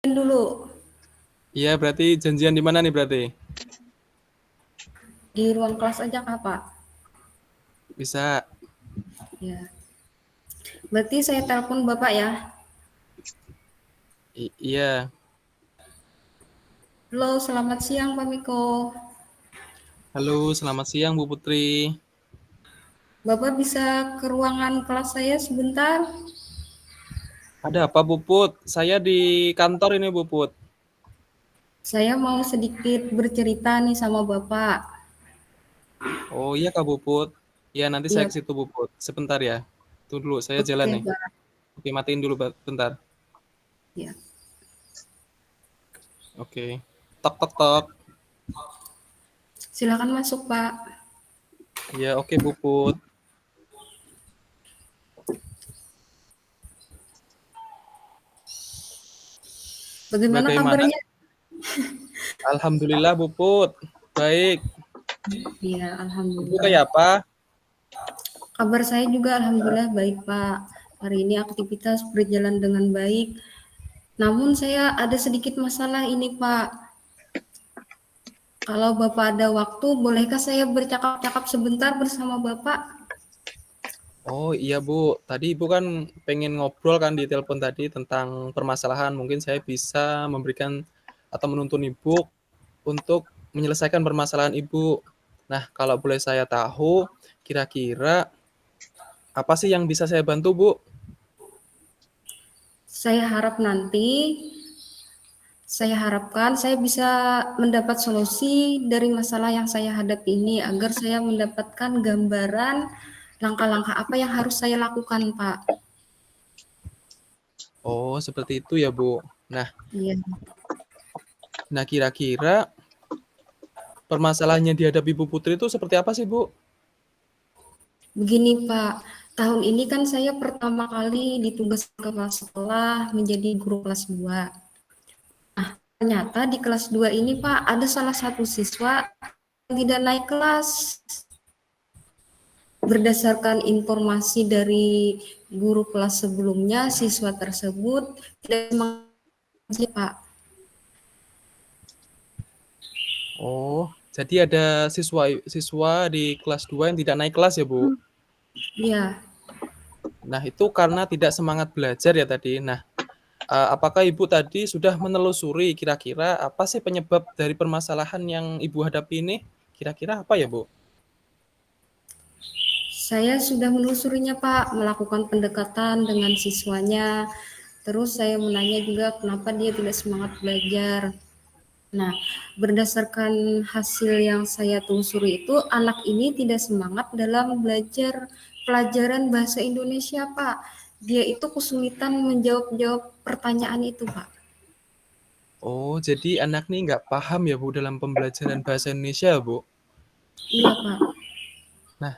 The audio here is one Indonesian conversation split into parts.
Dulu Iya, berarti janjian di mana nih berarti? di ruang kelas aja Kak, Pak. Bisa. Ya. Berarti saya telepon Bapak ya. Iya. Halo, selamat siang Pak Miko. Halo, selamat siang Bu Putri. Bapak bisa ke ruangan kelas saya sebentar? Ada apa Bu Put? Saya di kantor ini Bu Put. Saya mau sedikit bercerita nih sama Bapak. Oh iya Kak Bu Put. Iya nanti saya Iya, ke situ Bu Put. Sebentar ya. Tunggu dulu, saya jalan oke nih. Pak. Oke, matiin dulu bentar. Ya. Oke. Tok tok tok. Silakan masuk Pak. Iya, oke Bu Put. Bagaimana Bagaimana? kabarnya? Alhamdulillah Bu Put. Baik. Iya, Ibu alhamdulillah. kayak apa? Kabar saya juga alhamdulillah baik Pak. Hari ini aktivitas berjalan dengan baik. Namun saya ada sedikit masalah ini Pak. Kalau Bapak ada waktu, bolehkah saya bercakap-cakap sebentar bersama Bapak? Oh iya Bu, tadi Ibu kan pengen ngobrol kan di telepon tadi tentang permasalahan. Mungkin saya bisa memberikan atau menuntun Ibu untuk menyelesaikan permasalahan Ibu. Nah, kalau boleh saya tahu, kira-kira apa sih yang bisa saya bantu, Bu? Saya harap nanti, saya harapkan saya bisa mendapat solusi dari masalah yang saya hadapi ini agar saya mendapatkan gambaran langkah-langkah apa yang harus saya lakukan, Pak. Oh, seperti itu ya, Bu. Nah, Iya, kira-kira permasalahan yang dihadapi Bu Putri itu seperti apa sih, Bu? begini, Pak. Tahun ini kan saya pertama kali ditugaskan ke kepala sekolah menjadi guru kelas 2. Ternyata di kelas 2 ini, Pak, ada salah satu siswa yang tidak naik kelas. Berdasarkan informasi dari guru kelas sebelumnya, siswa tersebut tidak semangat, Pak. Oh, jadi ada siswa siswa di kelas 2 yang tidak naik kelas ya, Bu? Iya, Nah, itu karena tidak semangat belajar ya tadi. Nah, apakah Ibu tadi sudah menelusuri kira-kira apa sih penyebab dari permasalahan yang Ibu hadapi ini? Kira-kira apa ya, Bu? saya sudah menelusurinya, Pak, melakukan pendekatan dengan siswanya. Terus saya menanya juga kenapa dia tidak semangat belajar. Nah, berdasarkan hasil yang saya telusuri itu, anak ini tidak semangat dalam belajar pelajaran bahasa Indonesia, Pak. Dia itu kesulitan menjawab-jawab pertanyaan itu, Pak. Oh, jadi anak nih nggak paham ya, Bu, dalam pembelajaran bahasa Indonesia, Bu? Iya, Pak. Nah,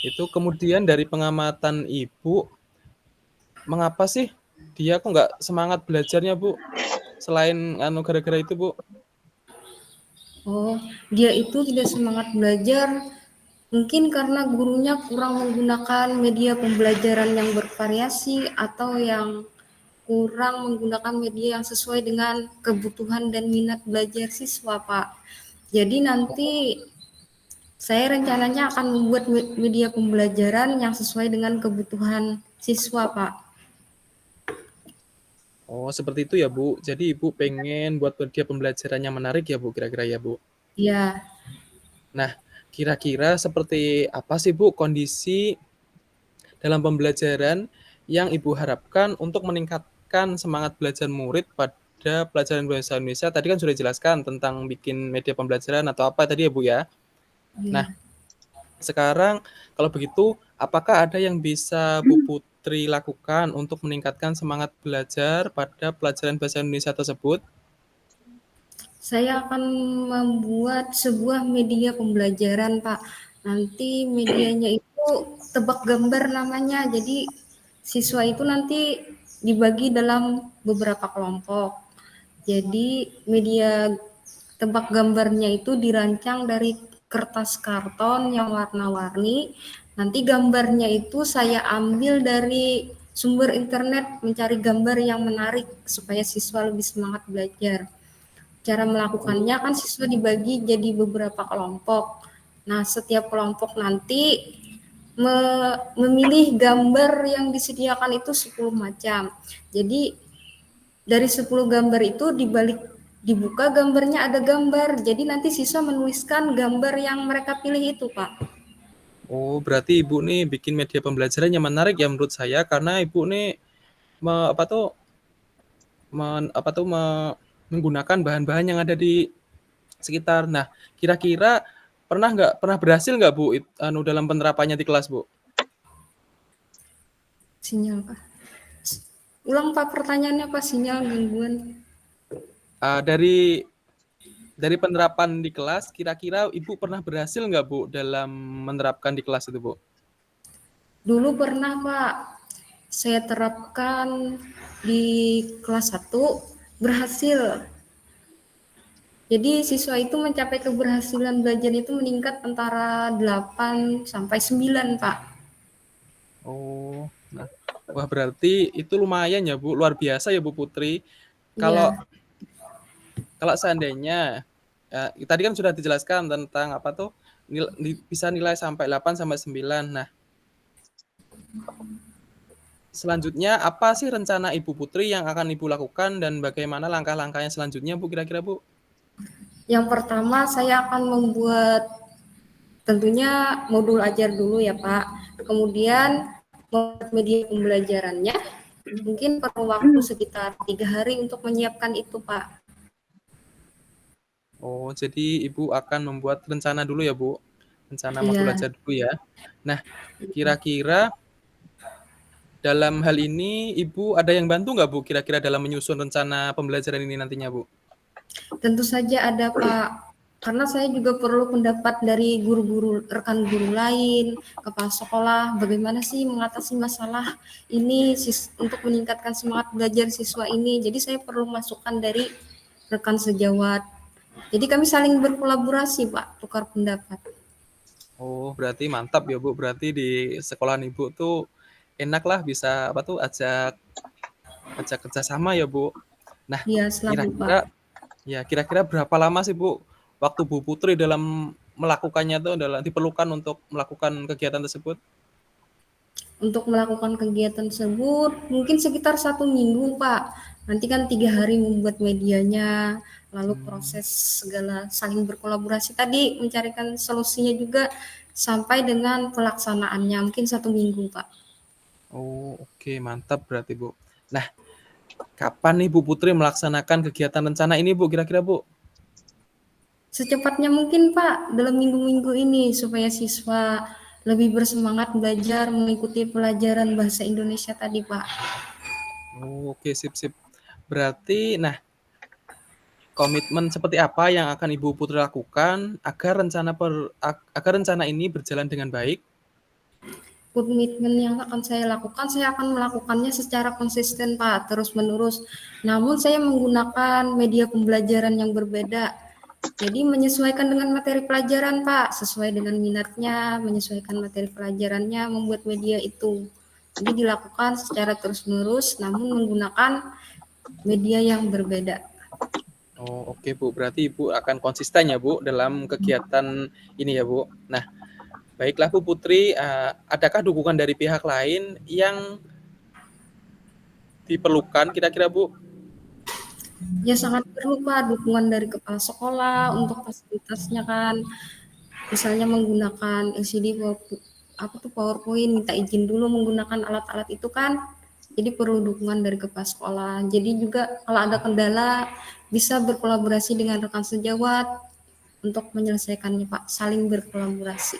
itu kemudian dari pengamatan Ibu, mengapa sih dia kok nggak semangat belajarnya, Bu? Selain gara-gara itu, Bu? Oh, dia itu tidak semangat belajar mungkin karena gurunya kurang menggunakan media pembelajaran yang bervariasi atau yang kurang menggunakan media yang sesuai dengan kebutuhan dan minat belajar siswa, Pak. Jadi nanti saya rencananya akan membuat media pembelajaran yang sesuai dengan kebutuhan siswa, Pak. Oh, seperti itu ya, Bu. Jadi Ibu pengen buat media pembelajaran yang menarik ya, Bu, kira-kira ya, Bu? Ya, Nah, kira-kira seperti apa sih, Bu, kondisi dalam pembelajaran yang Ibu harapkan untuk meningkatkan semangat belajar murid pada pelajaran bahasa Indonesia? Tadi kan sudah dijelaskan tentang bikin media pembelajaran atau apa tadi ya, Bu, ya? Nah, ya. sekarang kalau begitu, apakah ada yang bisa Bu Putri lakukan untuk meningkatkan semangat belajar pada pelajaran bahasa Indonesia tersebut? Saya akan membuat sebuah media pembelajaran, Pak. Nanti medianya itu tebak gambar namanya. Jadi siswa itu nanti dibagi dalam beberapa kelompok. Jadi media tebak gambarnya itu dirancang dari kertas karton yang warna-warni. Nanti gambarnya itu saya ambil dari sumber internet, mencari gambar yang menarik supaya siswa lebih semangat belajar. Cara melakukannya kan siswa dibagi jadi beberapa kelompok. Nah, setiap kelompok nanti memilih gambar yang disediakan itu 10 macam. Jadi dari 10 gambar itu dibuka gambarnya ada gambar. Jadi nanti siswa menuliskan gambar yang mereka pilih itu, Pak. Oh, berarti Ibu nih bikin media pembelajaran yang menarik ya menurut saya karena Ibu nih apa tuh menggunakan bahan-bahan yang ada di sekitar. Nah, kira-kira pernah berhasil nggak Bu dalam penerapannya di kelas Bu? Sinyal, Pak. Ulang, Pak, pertanyaannya, Pak, sinyal gangguan. Dari penerapan di kelas, kira-kira Ibu pernah berhasil nggak Bu dalam menerapkan di kelas itu Bu? Dulu pernah, Pak, saya terapkan di kelas 1 berhasil. Jadi siswa itu mencapai keberhasilan belajar itu meningkat antara 8 sampai 9, Pak. Oh, nah, wah berarti itu lumayan ya Bu, luar biasa ya Bu Putri. Kalau Iya, kalau seandainya tadi kan sudah dijelaskan tentang apa tuh bisa nilai sampai 8 sampai 9. Nah, selanjutnya apa sih rencana Ibu Putri yang akan Ibu lakukan dan bagaimana langkah-langkahnya selanjutnya Bu kira-kira Bu? yang pertama saya akan membuat tentunya modul ajar dulu ya, Pak. Kemudian membuat media pembelajarannya. Mungkin perlu waktu sekitar 3 hari untuk menyiapkan itu, Pak. Oh, jadi Ibu akan membuat rencana dulu ya Bu? Rencana modul Iya, ajar dulu ya. Nah, kira-kira dalam hal ini Ibu ada yang bantu nggak Bu kira-kira dalam menyusun rencana pembelajaran ini nantinya Bu? tentu saja ada, Pak. Karena saya juga perlu pendapat dari guru-guru, rekan guru lain, kepala sekolah, bagaimana sih mengatasi masalah ini untuk meningkatkan semangat belajar siswa ini. Jadi saya perlu masukan dari rekan sejawat. Jadi kami saling berkolaborasi, Pak, tukar pendapat. Oh, berarti mantap ya Bu. Berarti di sekolahan Ibu tuh enak lah bisa apa tuh ajak ajak kerjasama ya Bu. Nah, Iya, selalu, Pak. kira-kira berapa lama sih Bu waktu Bu Putri dalam melakukannya tuh dalam diperlukan untuk melakukan kegiatan tersebut? Untuk melakukan kegiatan tersebut mungkin sekitar 1 minggu, Pak. Nanti kan 3 hari membuat medianya, lalu Hmm. proses segala saling berkolaborasi tadi mencarikan solusinya juga sampai dengan pelaksanaannya mungkin 1 minggu, Pak. Oh, oke, mantap berarti Bu. Nah, kapan nih Bu Putri melaksanakan kegiatan rencana ini Bu kira-kira Bu? Secepatnya mungkin, Pak, dalam minggu-minggu ini supaya siswa lebih bersemangat belajar mengikuti pelajaran bahasa Indonesia tadi, Pak. Oh, oke, sip sip. Berarti nah komitmen seperti apa yang akan Ibu Putri lakukan agar rencana ini berjalan dengan baik? Komitmen yang akan saya lakukan, saya akan melakukannya secara konsisten, Pak, terus-menerus. Namun saya menggunakan media pembelajaran yang berbeda. Jadi menyesuaikan dengan materi pelajaran, Pak, sesuai dengan minatnya, menyesuaikan materi pelajarannya, membuat media itu. Jadi dilakukan secara terus-menerus, namun menggunakan media yang berbeda. Oh, oke Bu, berarti Ibu akan konsisten ya Bu dalam kegiatan ini ya Bu. Nah, baiklah Bu Putri, adakah dukungan dari pihak lain yang diperlukan kira-kira Bu? Ya sangat perlu, Pak, dukungan dari kepala sekolah untuk fasilitasnya kan. Misalnya menggunakan LCD apa tuh PowerPoint, minta izin dulu menggunakan alat-alat itu kan. Jadi perlu dukungan dari kepala sekolah. Jadi juga kalau ada kendala bisa berkolaborasi dengan rekan sejawat untuk menyelesaikannya, Pak. Saling berkolaborasi.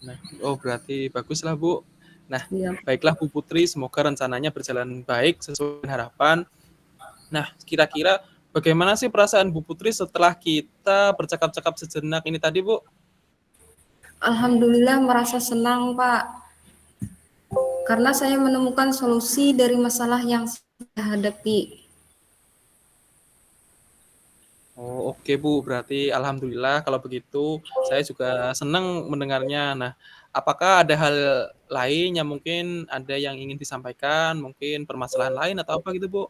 Nah, oh berarti baguslah Bu. Nah, Ya. baiklah Bu Putri, semoga rencananya berjalan baik sesuai dengan harapan. Nah, kira-kira bagaimana sih perasaan Bu Putri setelah kita bercakap-cakap sejenak ini tadi Bu? Alhamdulillah merasa senang, Pak. Karena saya menemukan solusi dari masalah yang saya hadapi. Oh, oke Bu, berarti alhamdulillah kalau begitu saya juga senang mendengarnya. Nah, apakah ada hal lain yang mungkin ada yang ingin disampaikan, mungkin permasalahan lain atau apa gitu, Bu?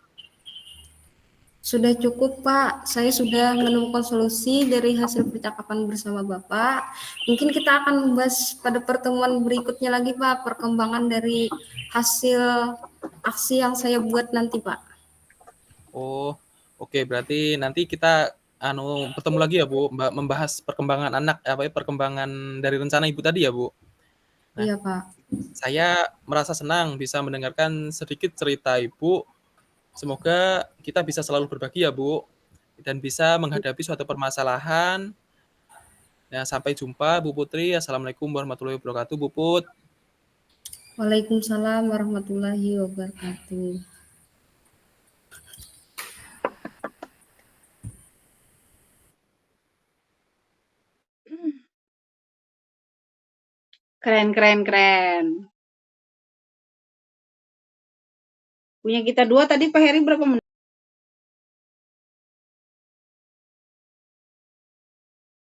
Sudah cukup, Pak. Saya sudah menemukan solusi dari hasil percakapan bersama Bapak. Mungkin kita akan membahas pada pertemuan berikutnya lagi, Pak, perkembangan dari hasil aksi yang saya buat nanti, Pak. Oh, oke, berarti nanti kita bertemu lagi ya, Bu, membahas perkembangan anak apa ya, perkembangan dari rencana Ibu tadi ya, Bu? Nah, Iya, Pak. saya merasa senang bisa mendengarkan sedikit cerita Ibu. Semoga kita bisa selalu berbagi ya, Bu, dan bisa menghadapi suatu permasalahan. Ya, sampai jumpa Bu Putri. Assalamualaikum warahmatullahi wabarakatuh, Bu Put. Waalaikumsalam warahmatullahi wabarakatuh. Keren, keren, keren. Punya kita dua tadi Pak Heri berapa menit?